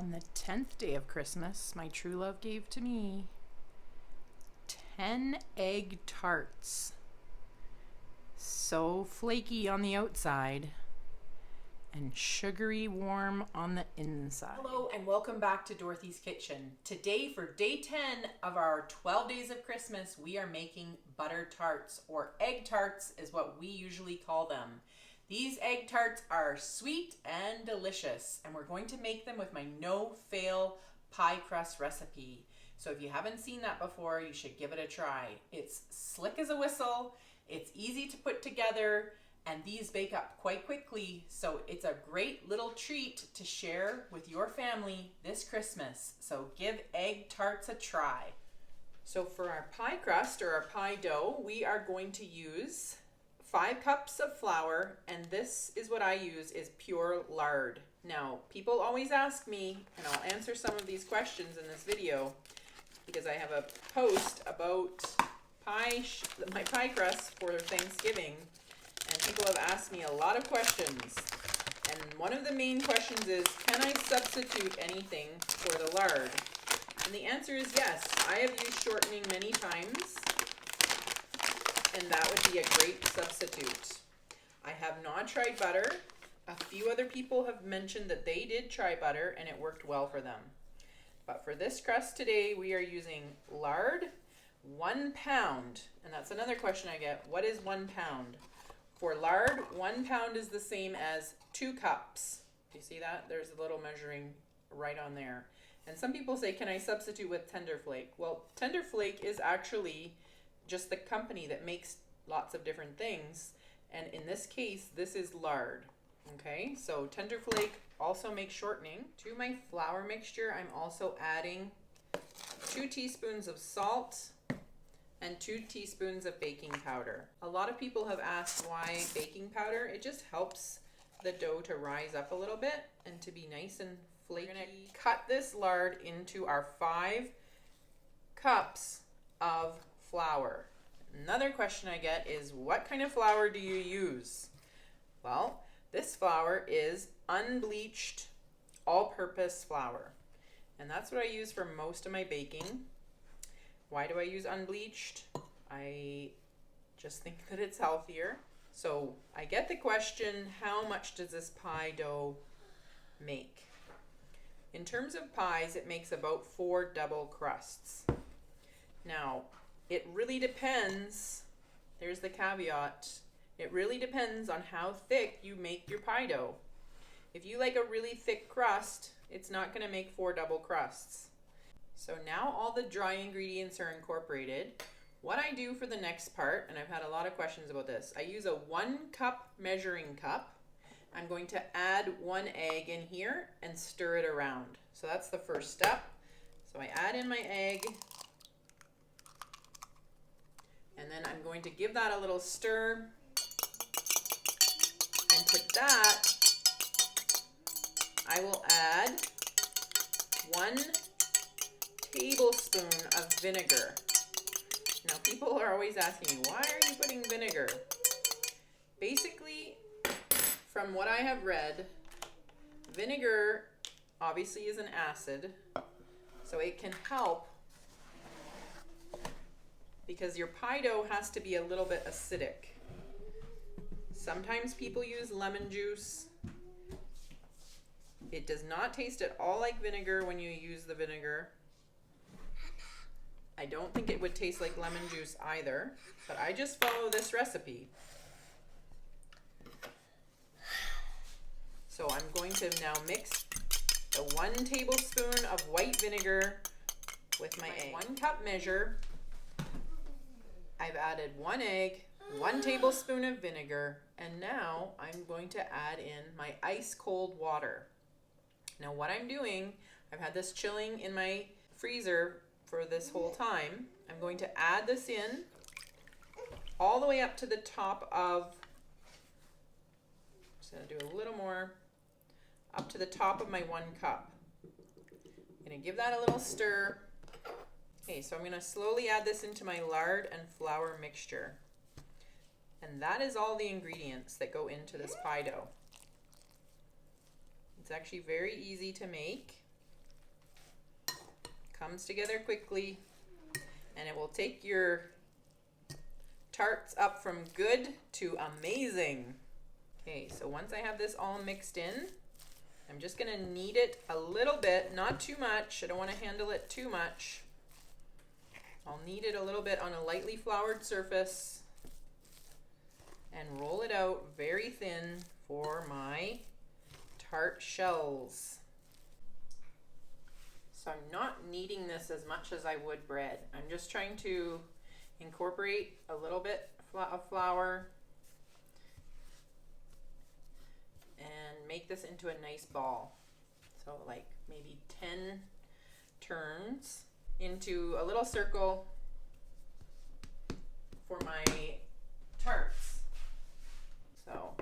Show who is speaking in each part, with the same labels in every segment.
Speaker 1: On the 10th day of Christmas, my true love gave to me 10 egg tarts. So flaky on the outside and sugary warm on the inside. Hello and welcome back to Dorothy's Kitchen. Today for day 10 of our 12 days of Christmas, we are making butter tarts, or egg tarts is what we usually call them. These egg tarts are sweet and delicious, and we're going to make them with my no-fail pie crust recipe. So if you haven't seen that before, you should give it a try. It's slick as a whistle, it's easy to put together, and these bake up quite quickly, so it's a great little treat to share with your family this Christmas. So give egg tarts a try. So for our pie crust, or our pie dough, we are going to use 5 cups of flour, and this is what I use, is pure lard. Now, people always ask me, and I'll answer some of these questions in this video, because I have a post about my pie crust for Thanksgiving, and people have asked me a lot of questions. And one of the main questions is, can I substitute anything for the lard? And the answer is yes. I have used shortening many times, and that would be a great substitute. I have not tried butter. A few other people have mentioned that they did try butter and it worked well for them. But for this crust today, we are using lard, 1 pound. And that's another question I get. What is 1 pound? For lard, 1 pound is the same as 2 cups. Do you see that? There's a little measuring right on there. And some people say, can I substitute with Tender Flake? Well, Tender Flake is actually just the company that makes lots of different things, and in this case this is lard. Okay, so Tender Flake also makes shortening. To my flour mixture, I'm also adding 2 teaspoons of salt and 2 teaspoons of baking powder. A lot of people have asked why baking powder. It just helps the dough to rise up a little bit and to be nice and flaky. We're going to cut this lard into our 5 cups of flour. Another question I get is, what kind of flour do you use? Well, this flour is unbleached all-purpose flour, and that's what I use for most of my baking. Why do I use unbleached? I just think that it's healthier. So I get the question, how much does this pie dough make? In terms of pies, it makes about 4 double crusts. Now, it really depends, there's the caveat, it really depends on how thick you make your pie dough. If you like a really thick crust, it's not going to make 4 double crusts. So now all the dry ingredients are incorporated. What I do for the next part, and I've had a lot of questions about this, I use a 1 cup measuring cup. I'm going to add 1 egg in here and stir it around. So that's the first step. So I add in my egg, and then I'm going to give that a little stir. And to that, I will add 1 tablespoon of vinegar. Now, people are always asking me, why are you putting vinegar? Basically, from what I have read, vinegar obviously is an acid, so it can help, because your pie dough has to be a little bit acidic. Sometimes people use lemon juice. It does not taste at all like vinegar when you use the vinegar. I don't think it would taste like lemon juice either, but I just follow this recipe. So I'm going to now mix the 1 tablespoon of white vinegar with my egg. 1 cup measure. I've added 1 egg, 1 tablespoon of vinegar, and now I'm going to add in my ice cold water. Now what I'm doing, I've had this chilling in my freezer for this whole time. I'm going to add this in all the way up to the top of, just going to do a little more, up to the top of my 1 cup. I'm going to give that a little stir. Okay, so I'm going to slowly add this into my lard and flour mixture. And that is all the ingredients that go into this pie dough. It's actually very easy to make. comes together quickly, and it will take your tarts up from good to amazing. Okay, so once I have this all mixed in, I'm just gonna knead it a little bit, not too much. I don't wanna handle it too much. I'll knead it a little bit on a lightly floured surface and roll it out very thin for my tart shells. So I'm not kneading this as much as I would bread. I'm just trying to incorporate a little bit of flour and make this into a nice ball. So like maybe 10 turns into a little circle for my tarts. So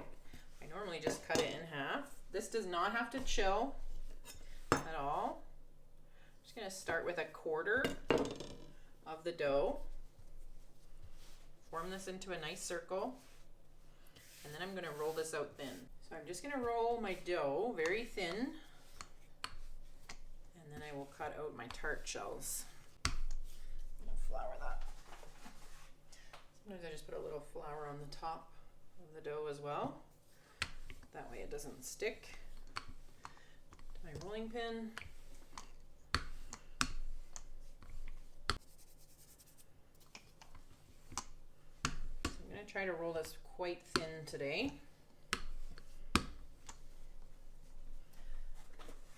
Speaker 1: I normally just cut it in half. This does not have to chill at all. I'm just gonna start with a quarter of the dough. Form this into a nice circle, and then I'm gonna roll this out thin. So I'm just gonna roll my dough very thin, and then I will cut out my tart shells. I'm gonna flour that. Sometimes I just put a little flour on the top of the dough as well. That way it doesn't stick to my rolling pin. I'm going to try to roll this quite thin today.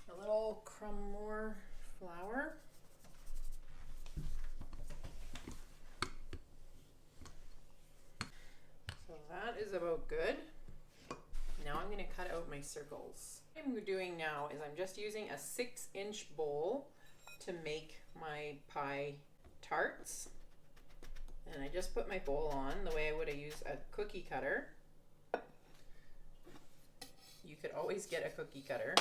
Speaker 1: A little crumb more flour. So that is about good. Now I'm going to cut out my circles. What I'm doing now is I'm just using a 6-inch bowl to make my pie tarts. And I just put my bowl on the way I would have used a cookie cutter. You could always get a cookie cutter.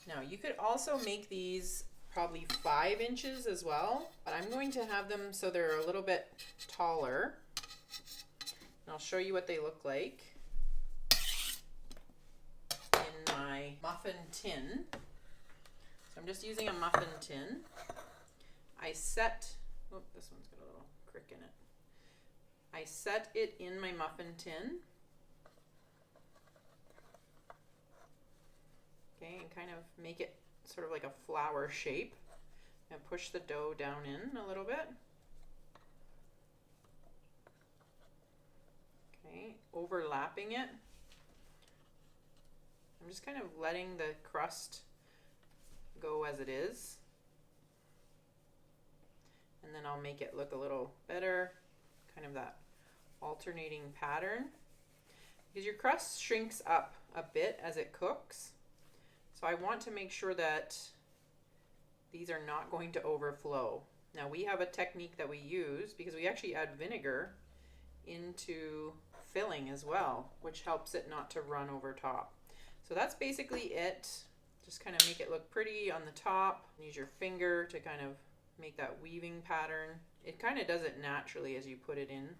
Speaker 1: Now you could also make these probably 5 inches as well, but I'm going to have them so they're a little bit taller. And I'll show you what they look like in my muffin tin. So I'm just using a muffin tin. I set, oh, this one's got a little crick in it. I set it in my muffin tin. Okay, and kind of make it sort of like a flower shape. And push the dough down in a little bit. Okay, overlapping it. I'm just kind of letting the crust go as it is. And then I'll make it look a little better, kind of that alternating pattern. Because your crust shrinks up a bit as it cooks. So I want to make sure that these are not going to overflow. Now we have a technique that we use because we actually add vinegar into filling as well, which helps it not to run over top. So that's basically it. Just kind of make it look pretty on the top. Use your finger to kind of make that weaving pattern. It kind of does it naturally as you put it in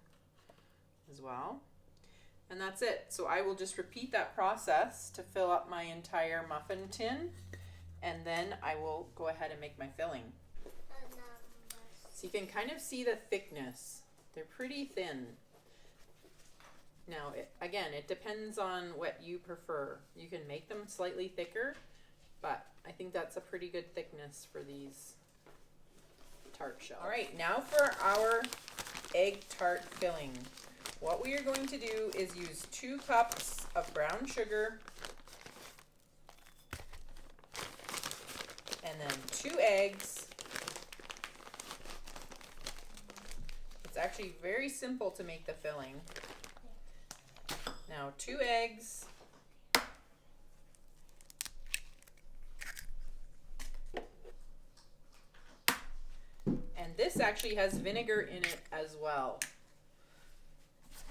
Speaker 1: as well. And that's it. So I will just repeat that process to fill up my entire muffin tin, and then I will go ahead and make my filling. So you can kind of see the thickness. They're pretty thin. Now, again, it depends on what you prefer. You can make them slightly thicker, but I think that's a pretty good thickness for these tart shells. All right, now for our egg tart filling. What we are going to do is use 2 cups of brown sugar and then 2 eggs. It's actually very simple to make the filling. Now 2 eggs. And this actually has vinegar in it as well.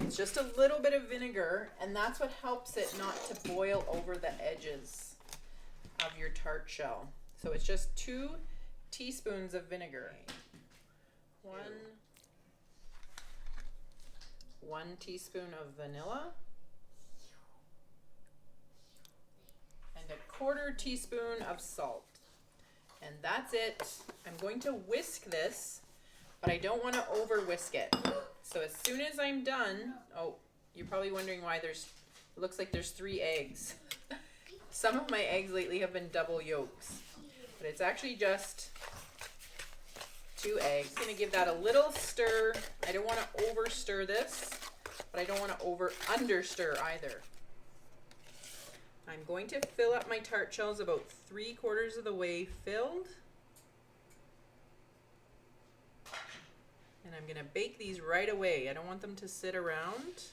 Speaker 1: It's just a little bit of vinegar, and that's what helps it not to boil over the edges of your tart shell. So it's just 2 teaspoons of vinegar. One teaspoon of vanilla. And a 1/4 teaspoon of salt. And that's it. I'm going to whisk this, but I don't want to over whisk it. So as soon as I'm done, oh, you're probably wondering why it looks like there's 3 eggs. Some of my eggs lately have been double yolks, but it's actually just 2 eggs. I'm gonna give that a little stir. I don't want to over stir this, but I don't want to under stir either. I'm going to fill up my tart shells about 3/4 of the way filled. And I'm gonna bake these right away. I don't want them to sit around.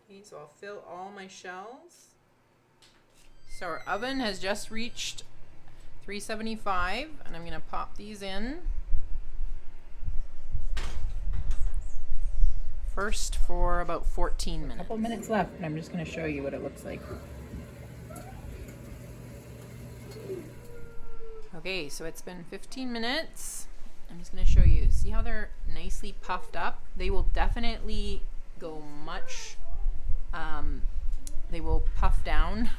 Speaker 1: Okay, so I'll fill all my shells. So our oven has just reached 375, and I'm gonna pop these in. First for about 14 minutes. A couple minutes left, and I'm just gonna show you what it looks like. Okay, so it's been 15 minutes. I'm just gonna show you. See how they're nicely puffed up? They will definitely go much, they will puff down.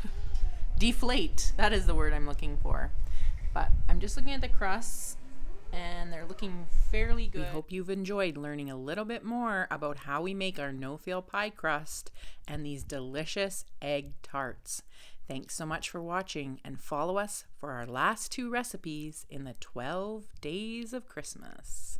Speaker 1: Deflate, that is the word I'm looking for. But I'm just looking at the crusts, and they're looking fairly good. We hope you've enjoyed learning a little bit more about how we make our no-fail pie crust and these delicious egg tarts. Thanks so much for watching, and follow us for our last 2 recipes in the 12 days of Christmas.